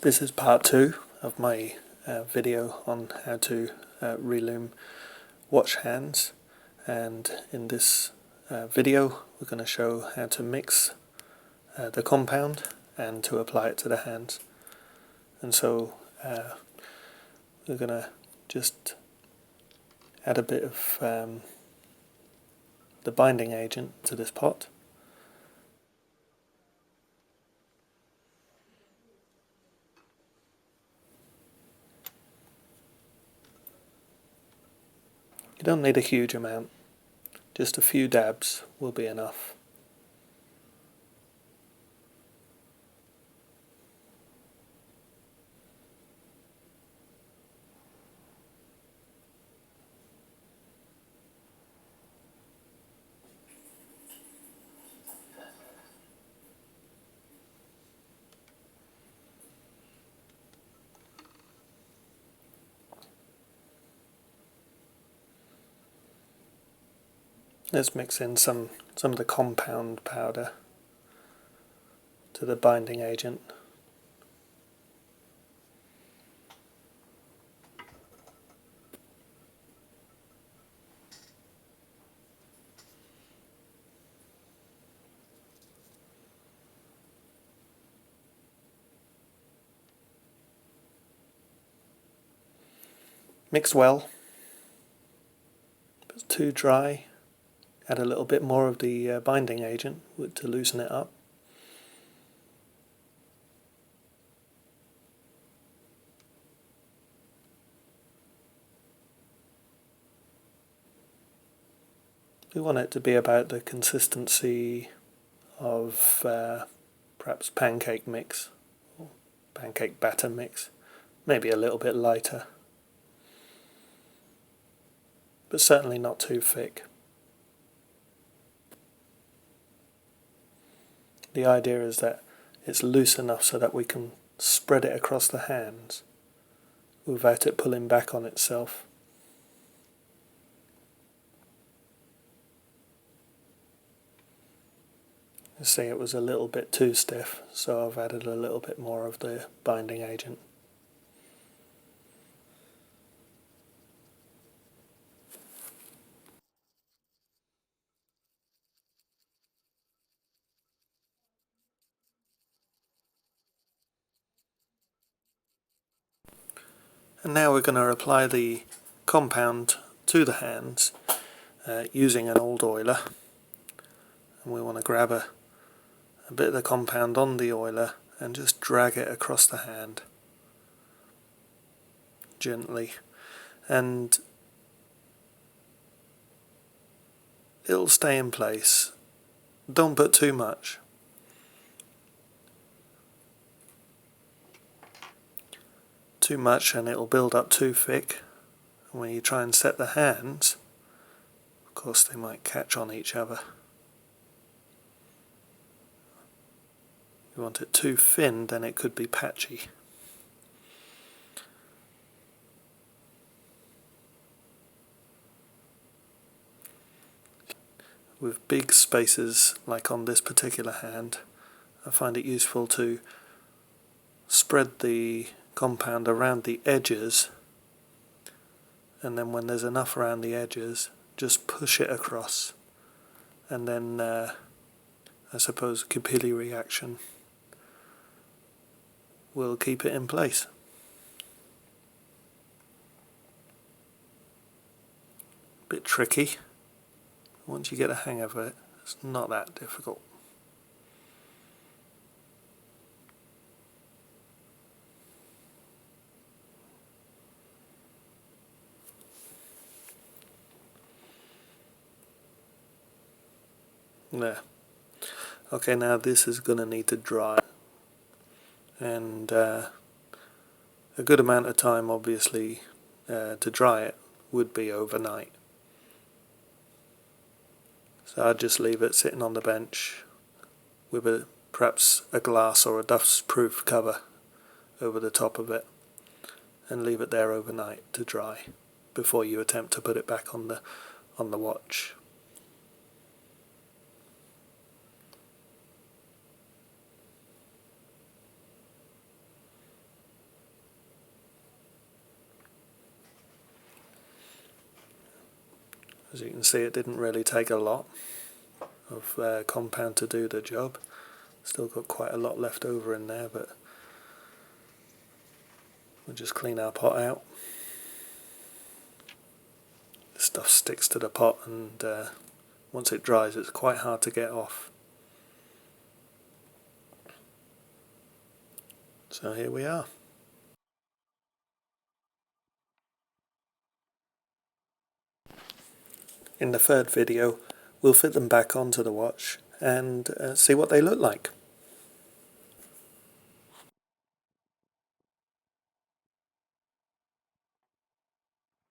This is part 2 of my video on how to ReLume Watch Hands, and in this video we're going to show how to mix the compound and to apply it to the hands. And so we're going to just add a bit of the binding agent to this pot. You don't need a huge amount, just a few dabs will be enough. Let's mix in some of the compound powder to the binding agent. Mix well. If it's too dry, add a little bit more of the binding agent to loosen it up. We want it to be about the consistency of perhaps pancake mix, or pancake batter mix, maybe a little bit lighter, but certainly not too thick. The idea is that it's loose enough so that we can spread it across the hands without it pulling back on itself. You see, it was a little bit too stiff, so I've added a little bit more of the binding agent. And now we're going to apply the compound to the hands using an old oiler. And we want to grab a bit of the compound on the oiler and just drag it across the hand gently, and it'll stay in place. Don't put too much. Too much and it'll build up too thick, and when you try and set the hands, of course they might catch on each other. If you want it too thin, then it could be patchy. With big spaces like on this particular hand, I find it useful to spread the compound around the edges, and then when there's enough around the edges, just push it across, and then I suppose capillary action will keep it in place. Bit tricky. Once you get a hang of it, it's not that difficult. There. Okay, now this is going to need to dry, and a good amount of time obviously to dry it would be overnight. So I'd just leave it sitting on the bench with perhaps a glass or a dust-proof cover over the top of it, and leave it there overnight to dry before you attempt to put it back on the watch. As you can see, it didn't really take a lot of compound to do the job. Still got quite a lot left over in there, but we'll just clean our pot out. The stuff sticks to the pot, and once it dries it's quite hard to get off. So here we are. In the third video we'll fit them back onto the watch and see what they look like.